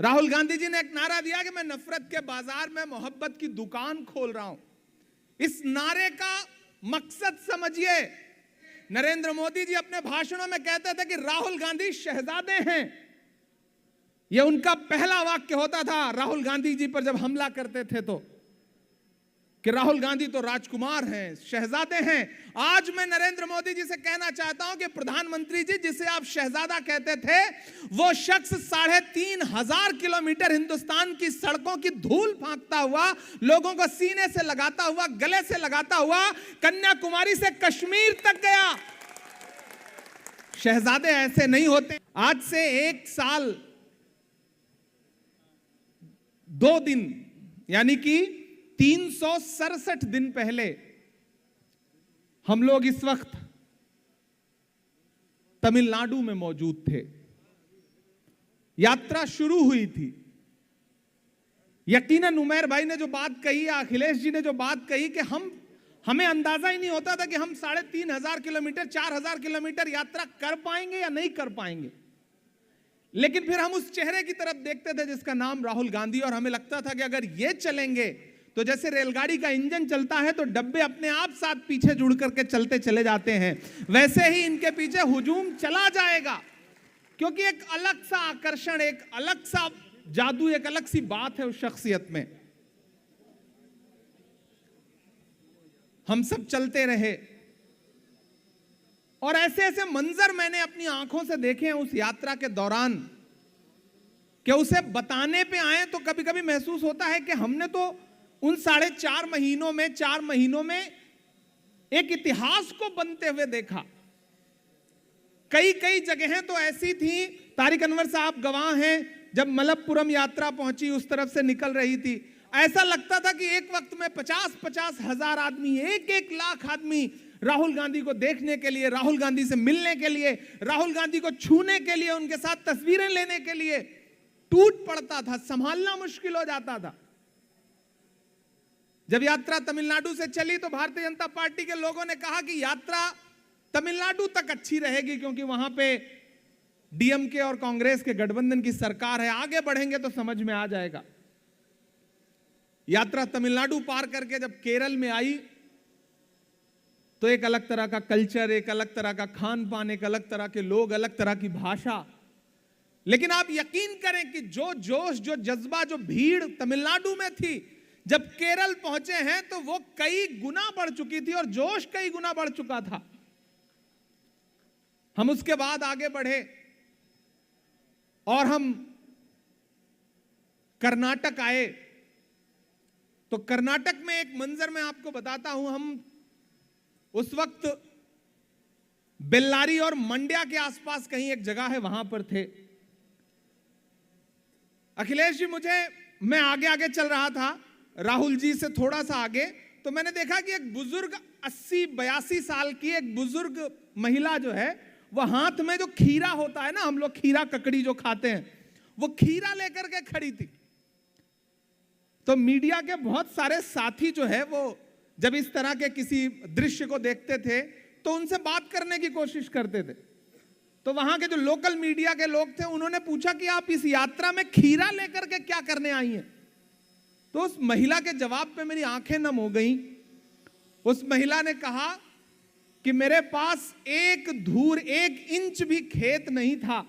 राहुल गांधी जी ने एक नारा दिया कि मैं नफरत के बाजार में मोहब्बत की दुकान खोल रहा हूं। इस नारे का मकसद समझिए। नरेंद्र मोदी जी अपने भाषणों में कहते थे कि राहुल गांधी शहजादे हैं। यह उनका पहला वाक्य होता था राहुल गांधी जी पर जब हमला करते थे तो, कि राहुल गांधी तो राजकुमार हैं, शहजादे हैं। आज मैं नरेंद्र मोदी जी से कहना चाहता हूं कि प्रधानमंत्री जी, जिसे आप शहजादा कहते थे, वो शख्स 3,500 किलोमीटर हिंदुस्तान की सड़कों की धूल फांकता हुआ, लोगों को सीने से लगाता हुआ, गले से लगाता हुआ, कन्याकुमारी से कश्मीर तक गया। शहजादे ऐसे नहीं होते। आज से 1 साल 2 दिन यानी कि 367 दिन पहले हम लोग इस वक्त तमिलनाडु में मौजूद थे। यात्रा शुरू हुई थी। यकीनन उमैर भाई ने जो बात कही या अखिलेश जी ने जो बात कही कि हमें अंदाजा ही नहीं होता था कि हम 3,500 किलोमीटर 4,000 किलोमीटर यात्रा कर पाएंगे या नहीं कर पाएंगे। लेकिन फिर हम उस चेहरे की तरफ देखते थे जिसका नाम राहुल गांधी, और हमें लगता था कि अगर ये चलेंगे तो जैसे रेलगाड़ी का इंजन चलता है तो डब्बे अपने आप साथ पीछे जुड़ करके चलते चले जाते हैं, वैसे ही इनके पीछे हुजूम चला जाएगा। क्योंकि एक अलग सा आकर्षण, एक अलग सा जादू, एक अलग सी बात है उस शख्सियत में। हम सब चलते रहे और ऐसे ऐसे मंजर मैंने अपनी आंखों से देखे हैं उस यात्रा के दौरान कि उसे बताने पे आए तो कभी कभी महसूस होता है कि हमने तो उन 4.5 महीनों में 4 महीनों में एक इतिहास को बनते हुए देखा। कई कई जगहें तो ऐसी थी, तारिक अनवर साहब गवाह हैं, जब मलप्पुरम यात्रा पहुंची उस तरफ से निकल रही थी, ऐसा लगता था कि एक वक्त में 50-50 हजार आदमी, 1-1 लाख आदमी राहुल गांधी को देखने के लिए, राहुल गांधी से मिलने के लिए, राहुल गांधी को छूने के लिए, उनके साथ तस्वीरें लेने के लिए टूट पड़ता था। संभालना मुश्किल हो जाता था। जब यात्रा तमिलनाडु से चली तो भारतीय जनता पार्टी के लोगों ने कहा कि यात्रा तमिलनाडु तक अच्छी रहेगी क्योंकि वहां पे डीएमके और कांग्रेस के गठबंधन की सरकार है, आगे बढ़ेंगे तो समझ में आ जाएगा। यात्रा तमिलनाडु पार करके जब केरल में आई तो एक अलग तरह का कल्चर, एक अलग तरह का खान पान, एक अलग तरह के लोग, अलग तरह की भाषा। लेकिन आप यकीन करें कि जो जोश, जो जज्बा, जो भीड़ तमिलनाडु में थी, जब केरल पहुंचे हैं तो वो कई गुना बढ़ चुकी थी और जोश कई गुना बढ़ चुका था। हम उसके बाद आगे बढ़े और हम कर्नाटक आए। तो कर्नाटक में एक मंजर मैं आपको बताता हूं। हम उस वक्त बेल्लारी और मंड्या के आसपास कहीं एक जगह है, वहां पर थे। अखिलेश जी, मैं आगे आगे चल रहा था, राहुल जी से थोड़ा सा आगे, तो मैंने देखा कि एक बुजुर्ग 80-82 साल की एक बुजुर्ग महिला जो है, वो हाथ में जो खीरा होता है ना, हम लोग खीरा ककड़ी जो खाते हैं, वो खीरा लेकर के खड़ी थी। तो मीडिया के बहुत सारे साथी जो है वो जब इस तरह के किसी दृश्य को देखते थे तो उनसे बात करने की कोशिश करते थे। तो वहां के जो लोकल मीडिया के लोग थे उन्होंने पूछा कि आप इस यात्रा में खीरा लेकर के क्या करने आई हैं? तो उस महिला के जवाब पे मेरी आंखें नम हो गईं। उस महिला ने कहा कि मेरे पास 1 इंच भी खेत नहीं था,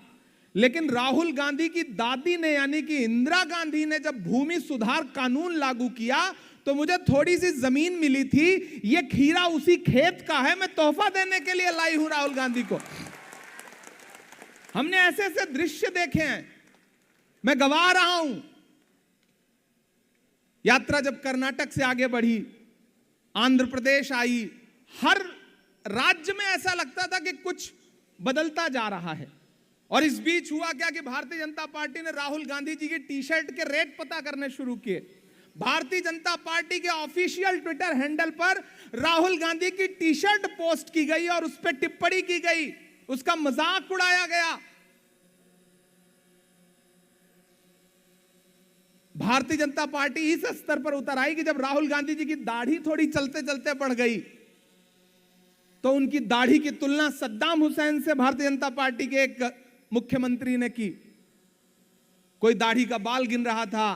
लेकिन राहुल गांधी की दादी ने यानी कि इंदिरा गांधी ने जब भूमि सुधार कानून लागू किया तो मुझे थोड़ी सी जमीन मिली थी, ये खीरा उसी खेत का है, मैं तोहफा देने के लिए लाई हूं राहुल गांधी को। हमने ऐसे ऐसे दृश्य देखे हैं, मैं गवा रहा हूं। यात्रा जब कर्नाटक से आगे बढ़ी, आंध्र प्रदेश आई, हर राज्य में ऐसा लगता था कि कुछ बदलता जा रहा है। और इस बीच हुआ क्या कि भारतीय जनता पार्टी ने राहुल गांधी जी की टी शर्ट के रेट पता करने शुरू किए। भारतीय जनता पार्टी के ऑफिशियल ट्विटर हैंडल पर राहुल गांधी की टी शर्ट पोस्ट की गई और उस पर टिप्पणी की गई, उसका मजाक उड़ाया गया। भारतीय जनता पार्टी इस स्तर पर उतर आई कि जब राहुल गांधी जी की दाढ़ी थोड़ी चलते चलते बढ़ गई तो उनकी दाढ़ी की तुलना सद्दाम हुसैन से भारतीय जनता पार्टी के एक मुख्यमंत्री ने की। कोई दाढ़ी का बाल गिन रहा था,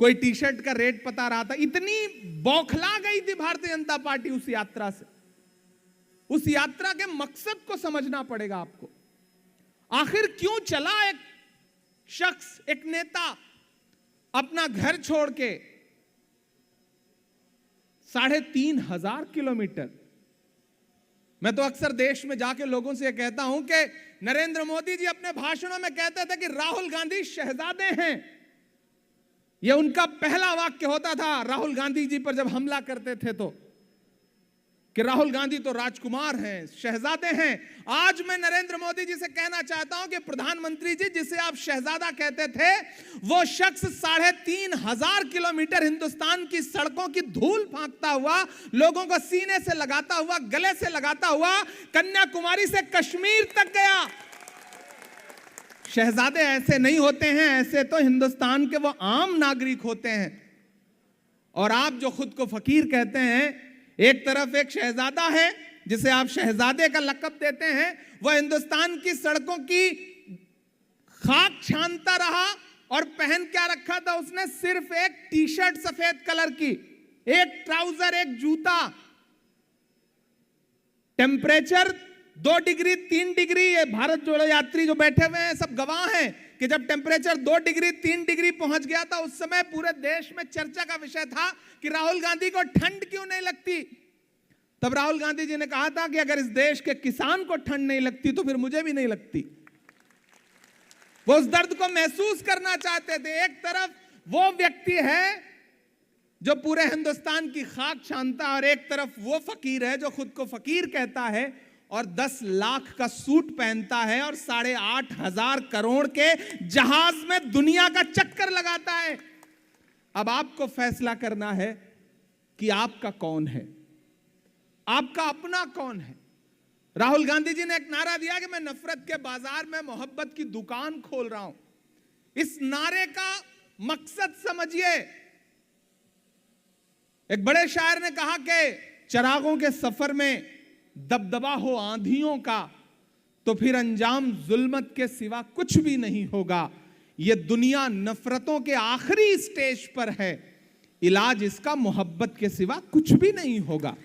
कोई टी शर्ट का रेट बता रहा था। इतनी बौखला गई थी भारतीय जनता पार्टी उस यात्रा से। उस यात्रा के मकसद को समझना पड़ेगा आपको। आखिर क्यों चला एक शख्स, एक नेता अपना घर छोड़ के 3,500 किलोमीटर। मैं तो अक्सर देश में जाके लोगों से कहता हूं कि नरेंद्र मोदी जी अपने भाषणों में कहते थे कि राहुल गांधी शहजादे हैं। यह उनका पहला वाक्य होता था राहुल गांधी जी पर जब हमला करते थे तो, कि राहुल गांधी तो राजकुमार हैं, शहजादे हैं। आज मैं नरेंद्र मोदी जी से कहना चाहता हूं कि प्रधानमंत्री जी, जिसे आप शहजादा कहते थे, वो शख्स 3,500 किलोमीटर हिंदुस्तान की सड़कों की धूल फांकता हुआ, लोगों को सीने से लगाता हुआ, गले से लगाता हुआ, कन्याकुमारी से कश्मीर तक गया। शहजादे ऐसे नहीं होते हैं, ऐसे तो हिंदुस्तान के वो आम नागरिक होते हैं। और आप जो खुद को फकीर कहते हैं, एक तरफ एक शहजादा है जिसे आप शहजादे का लक़ब देते हैं, वह हिंदुस्तान की सड़कों की खाक छानता रहा। और पहन क्या रखा था उसने? सिर्फ एक टी शर्ट सफेद कलर की, एक ट्राउजर, एक जूता। टेम्परेचर 2 डिग्री 3 डिग्री, ये भारत जोड़ो यात्री जो बैठे हुए हैं सब गवाह हैं कि जब टेम्परेचर 2 डिग्री 3 डिग्री पहुंच गया था, उस समय पूरे देश में चर्चा का विषय था कि राहुल गांधी को ठंड क्यों नहीं लगती। तब राहुल गांधी जी ने कहा था कि अगर इस देश के किसान को ठंड नहीं लगती तो फिर मुझे भी नहीं लगती। वो उस दर्द को महसूस करना चाहते थे। एक तरफ वो व्यक्ति है जो पूरे हिंदुस्तान की खाक छानता है, और एक तरफ वो फकीर है जो खुद को फकीर कहता है और 10 लाख का सूट पहनता है और 8,500 करोड़ के जहाज में दुनिया का चक्कर लगाता है। अब आपको फैसला करना है कि आपका कौन है, आपका अपना कौन है। राहुल गांधी जी ने एक नारा दिया कि मैं नफरत के बाजार में मोहब्बत की दुकान खोल रहा हूं। इस नारे का मकसद समझिए। एक बड़े शायर ने कहा कि चिरागों के सफर में दबदबा हो आंधियों का, तो फिर अंजाम जुल्मत के सिवा कुछ भी नहीं होगा। ये दुनिया नफरतों के आखिरी स्टेज पर है, इलाज इसका मोहब्बत के सिवा कुछ भी नहीं होगा।